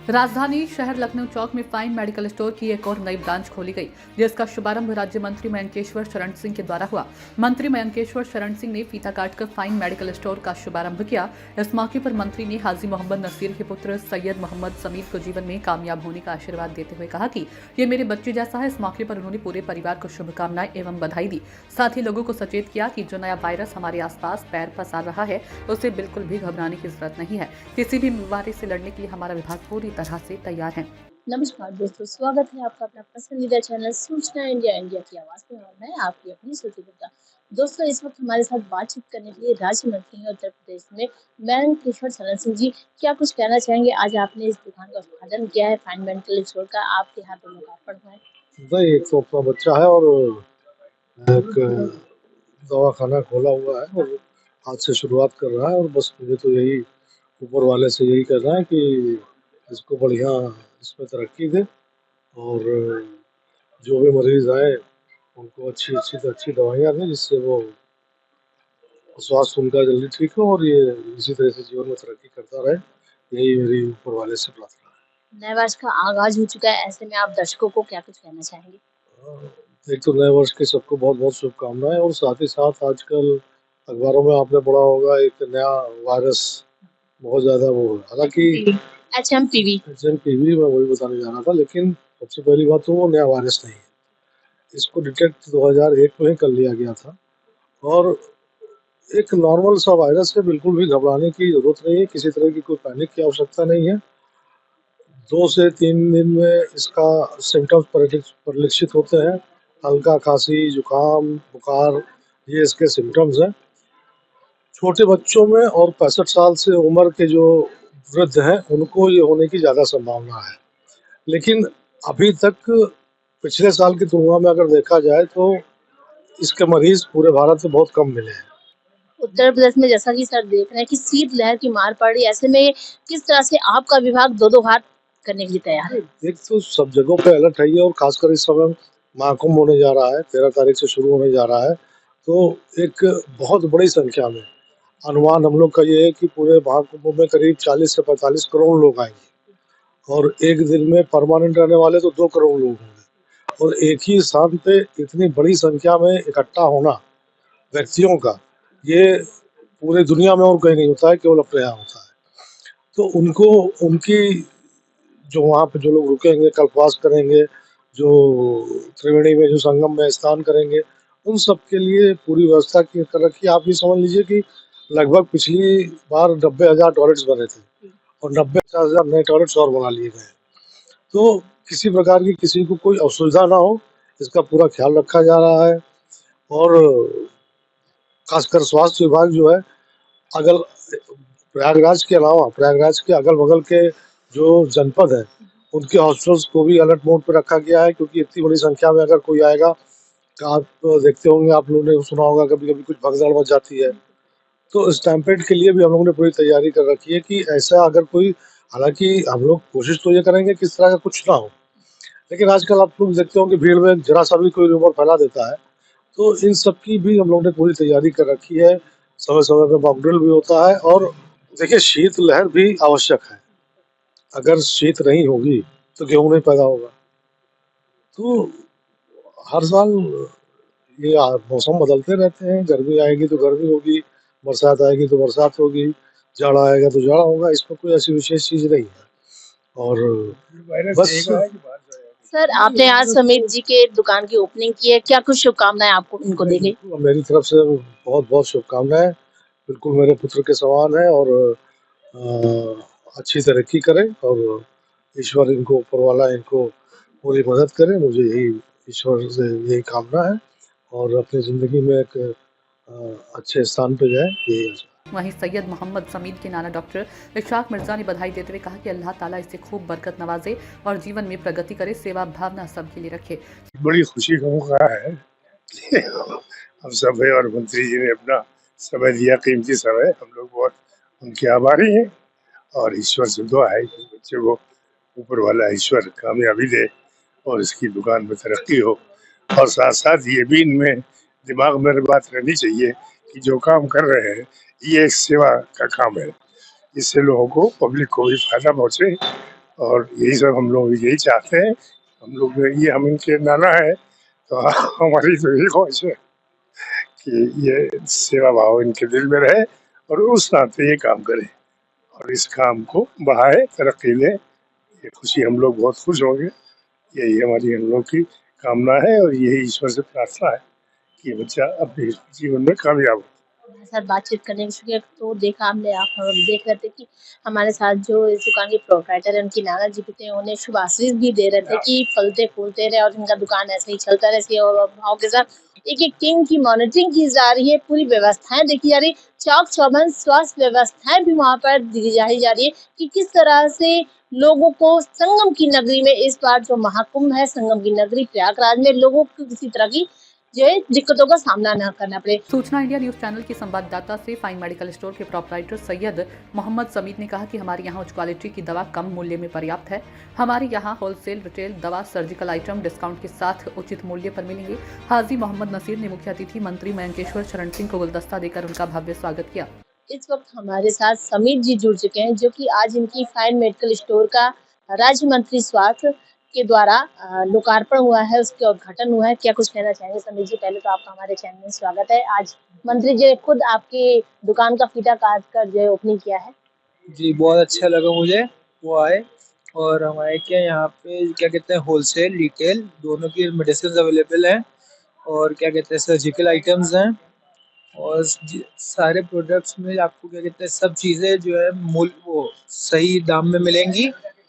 राजधानी शहर लखनऊ चौक में फाइन मेडिकल स्टोर की एक और नई ब्रांच खोली गई, जिसका शुभारंभ राज्य मंत्री मयंकेश्वर शरण सिंह के द्वारा हुआ। मंत्री मयंकेश्वर शरण सिंह ने फीता काटकर फाइन मेडिकल स्टोर का शुभारंभ किया। इस मौके पर मंत्री ने हाजी मोहम्मद नसीर के पुत्र सैयद मोहम्मद समीर को जीवन में कामयाब होने का आशीर्वाद देते हुए कहा कि ये मेरे बच्चे जैसा है। इस मौके पर उन्होंने पूरे परिवार को शुभकामनाएं एवं बधाई दी। साथ ही लोगों को सचेत किया कि जो नया वायरस हमारे आसपास पैर पसार रहा है, उसे बिल्कुल भी घबराने की जरूरत नहीं है। किसी भी बीमारी से लड़ने के लिए हमारा विभाग पूरी तरह से तैयार है। नमस्कार दोस्तों, स्वागत है आपका अपना पसंदीदा चैनल सूचना इंडिया इंडिया की आवाज में और मैं आपकी अपनी श्रुति गुप्ता। दोस्तों, इस वक्त हमारे साथ बातचीत करने के लिए राज्य मंत्री हैं उत्तर प्रदेश में मयंकेश्वर शरण सिंह जी। क्या कुछ कहना चाहेंगे? आज आपने इस दुकान का उद्घाटन किया है, फाइन मेडिकल स्टोर का, आपके यहाँ पे लोकार्पण हुआ है। नहीं, एक तो अपना बच्चा है और एक दवाखाना खोला हुआ है और आज से शुरुआत कर रहा है। और बस मुझे तो यही ऊपर वाले से यही कहना है कि इसको बढ़िया इसमें तरक्की दे और जो भी मरीज आए उनको अच्छी दवाइयाँ दें, जिससे वो स्वास्थ्य उनका जल्दी ठीक हो और ये इसी तरह से जीवन में तरक्की करता रहे। यही मेरी ऊपर वाले से प्रार्थना है। नए वर्ष का आगाज हो चुका है, ऐसे में आप दर्शकों को क्या कुछ कहना चाहेंगे? एक तो नए वर्ष की सबको बहुत बहुत शुभकामनाएं और साथ ही साथ आजकल अखबारों में आपने पढ़ा होगा एक नया वायरस बहुत ज्यादा वो है। हालांकि HMPV मैं वही बताने जा रहा था, लेकिन सबसे पहली बात तो वो नया वायरस नहीं है। इसको डिटेक्ट 2001 में कर लिया गया था और एक नॉर्मल सा वायरस है, बिल्कुल भी घबराने की जरूरत नहीं है, किसी तरह की कोई पैनिक की आवश्यकता नहीं है। 2 से 3 दिन में इसका सिम्टम्स परिलक्षित होते हैं। हल्का खांसी, जुकाम, बुखार, ये इसके सिम्टम्स हैं। छोटे बच्चों में और 65 साल से उम्र के जो वृद्ध हैं उनको ये होने की ज़्यादा संभावना है। लेकिन अभी तक पिछले साल की तुलना में अगर देखा जाए तो इसके मरीज पूरे भारत में बहुत कम मिले हैं। उत्तर प्रदेश में जैसा कि सर देख रहे हैं कि शीतलहर की मार पड़ रही है, ऐसे में किस तरह से आपका विभाग दो हाथ करने के लिए तैयार है? एक तो सब जगहों पे अलर्ट है और खासकर इस समय महाकुंभ होने जा रहा है, 13 तारीख से शुरू होने जा रहा है। तो एक बहुत बड़ी संख्या में अनुमान हम लोग का ये है कि पूरे महाकुंभ में करीब 40 से 45 करोड़ लोग आएंगे और एक दिन में परमानेंट रहने वाले तो 2 करोड़ लोग होंगे। और एक ही स्थान पे इतनी बड़ी संख्या में इकट्ठा होना व्यक्तियों का, ये पूरी दुनिया में और कहीं नहीं होता है, केवल अपने यहाँ होता है। तो उनको उनकी जो वहाँ पे जो लोग रुकेंगे, कल्पवास करेंगे, जो त्रिवेणी में जो संगम में स्नान करेंगे, उन सब के लिए पूरी व्यवस्था की कर रखी है। आप ये समझ लीजिए कि लगभग पिछली बार 90,000 टॉयलेट्स बने थे और 90,000 नए टॉयलेट्स और बना लिए गए। तो किसी प्रकार की किसी को कोई असुविधा ना हो, इसका पूरा ख्याल रखा जा रहा है। और खासकर स्वास्थ्य विभाग जो है, अगर प्रयागराज के अलावा प्रयागराज के अगल बगल के जो जनपद है उनके हॉस्पिटल्स को भी अलर्ट मोड पर रखा गया है, क्योंकि इतनी बड़ी संख्या में अगर कोई आएगा, आप देखते होंगे, आप लोगों ने सुना होगा कभी कभी कुछ भगदड़ मच जाती है। तो स्टैम्पेड के लिए भी हम लोगों ने पूरी तैयारी कर रखी है कि ऐसा अगर कोई, हालांकि हम लोग कोशिश तो ये करेंगे कि इस तरह का कुछ ना हो, लेकिन आजकल आप लोग देखते होंगे भीड़ में जरा सा भी कोई रूमर फैला देता है। तो इन सब की भी हम लोगों ने पूरी तैयारी कर रखी है। समय समय पे मॉक ड्रिल भी होता है। और देखिए, शीत लहर भी आवश्यक है। अगर शीत नहीं होगी तो गेहूं नहीं पैदा होगा। तो हर साल ये मौसम बदलते रहते हैं, गर्मी आएगी तो गर्मी होगी, बरसात आएगी तो बरसात होगी, जाड़ा आएगा तो जाड़ा होगा। इसमें कोई ऐसी विशेष चीज नहीं है। और बस सर, आपने आज समीर जी के दुकान की ओपनिंग की है, क्या कुछ शुभकामनाएं आपको इनको देंगे? मेरी तरफ से बहुत बहुत शुभकामनाएं। बिल्कुल मेरे पुत्र के समान है और अच्छी तरक्की करें और ईश्वर इनको, ऊपर वाला इनको पूरी मदद करे। मुझे यही ईश्वर से यही कामना है और अपनी ज़िंदगी में एक अच्छे स्थान पे जाए, यही आशा। वहीं सैयद मोहम्मद समीर के नाना डॉक्टर इशराक मिर्जा ने बधाई देते हुए कहा कि अल्लाह ताला इसे खूब बरकत नवाजे और जीवन में प्रगति करे, सेवा भावना सबके लिए रखे। बड़ी खुशी का मौका है कि हम सब है और मंत्री जी ने अपना समय दिया, कीमती समय। हम लोग बहुत उनके आभारी हैं और ईश्वर से दुआ है कि बच्चे को ऊपर वाला ईश्वर कामयाबी दे और इसकी दुकान में तरक्की हो। और साथ साथ ये भी इनमें दिमाग में बात रहनी चाहिए कि जो काम कर रहे हैं ये एक सेवा का काम है। इससे लोगों को, पब्लिक को भी फायदा पहुँचे और यही सब हम लोग यही चाहते हैं। हम लोग ये हम इनके नाना है, तो हमारी तो यही ख्वाहिश है कि ये सेवा भाव इनके दिल में रहे और उस नाते ये काम करें और इस काम को बढ़ाए, तरक्की दे। ये खुशी हम लोग बहुत खुश होंगे। यही हमारी हम लोग की कामना है और यही ईश्वर से प्रार्थना है कि बच्चा अपने जीवन में कामयाब हो। हमारे साथ बातचीत करने के शुक्रिया। तो देखा हमने, आप हम देख रहे थे कि हमारे साथ जो इस दुकान के प्रोप्राइटर है, उनकी नाना जी भी थे, उन्हें शुभ आशीष भी दे रहे थे कि फलते फूलते रहे और इनका दुकान ऐसे ही चलता रहे। इसी और भाव के साथ एक एक टीम की मॉनिटरिंग की जा रही है, पूरी व्यवस्थाएं देखी जा रही, चौक चौबंद स्वास्थ्य व्यवस्थाएं भी वहां पर दी जा रही है कि किस तरह से लोगों को संगम की नगरी में इस बार जो महाकुंभ है, संगम की नगरी प्रयागराज में लोगों को किसी तरह की जो है दिक्कतों का सामना न करना पड़े। सूचना इंडिया न्यूज चैनल की संवाददाता से फाइन मेडिकल स्टोर के प्रोप्राइटर सैयद मोहम्मद समीद ने कहा कि हमारे यहाँ उच्च क्वालिटी की दवा कम मूल्य में पर्याप्त है। हमारे यहाँ होलसेल रिटेल दवा सर्जिकल आइटम डिस्काउंट के साथ उचित मूल्य पर मिलेंगे। हाजी मोहम्मद नसीर ने मुख्य अतिथि मंत्री मयंकेश्वर शरण सिंह को गुलदस्ता देकर उनका भव्य स्वागत किया। इस वक्त हमारे साथ समीर जी जुड़ चुके हैं, जो कि आज इनकी फाइन मेडिकल स्टोर का राज्य मंत्री स्वास्थ्य के द्वारा लोकार्पण हुआ है, उसके उद्घाटन हुआ है। क्या कुछ कहना चाहेंगे समीर जी? पहले तो आपका हमारे चैनल में स्वागत है। आज मंत्री जी ने खुद आपके दुकान का फीता काट कर जो है ओपनिंग किया है। जी, बहुत अच्छा लगा मुझे वो आए। और हमारे क्या यहाँ पे क्या कहते हैं, होलसेल रिटेल दोनों की मेडिसिन अवेलेबल हैं और क्या कहते हैं, सर्जिकल आइटम्स हैं और सारे प्रोडक्ट्स में आपको क्या कहते हैं, सब चीज़ें जो है मूल वो सही दाम में मिलेंगी,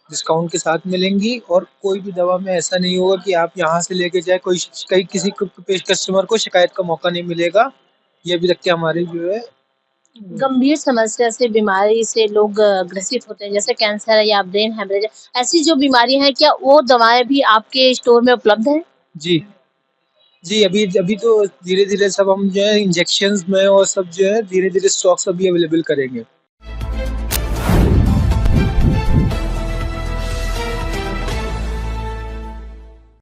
डिस्काउंट के साथ मिलेंगी। और कोई भी दवा में ऐसा नहीं होगा कि आप यहाँ से लेके जाए कहीं किसी कस्टमर को शिकायत का मौका नहीं मिलेगा। ये अभी तक के हमारी जो है गंभीर समस्या से, बीमारी से लोग ग्रसित होते हैं, जैसे कैंसर या ब्रेन हेमरेज, ऐसी जो बीमारियां हैं, क्या वो दवाएं भी आपके स्टोर में उपलब्ध है? जी जी, अभी तो धीरे-धीरे सब हम जो है इंजेक्शंस में और सब जो है धीरे-धीरे स्टॉक्स अभी अवेलेबल करेंगे।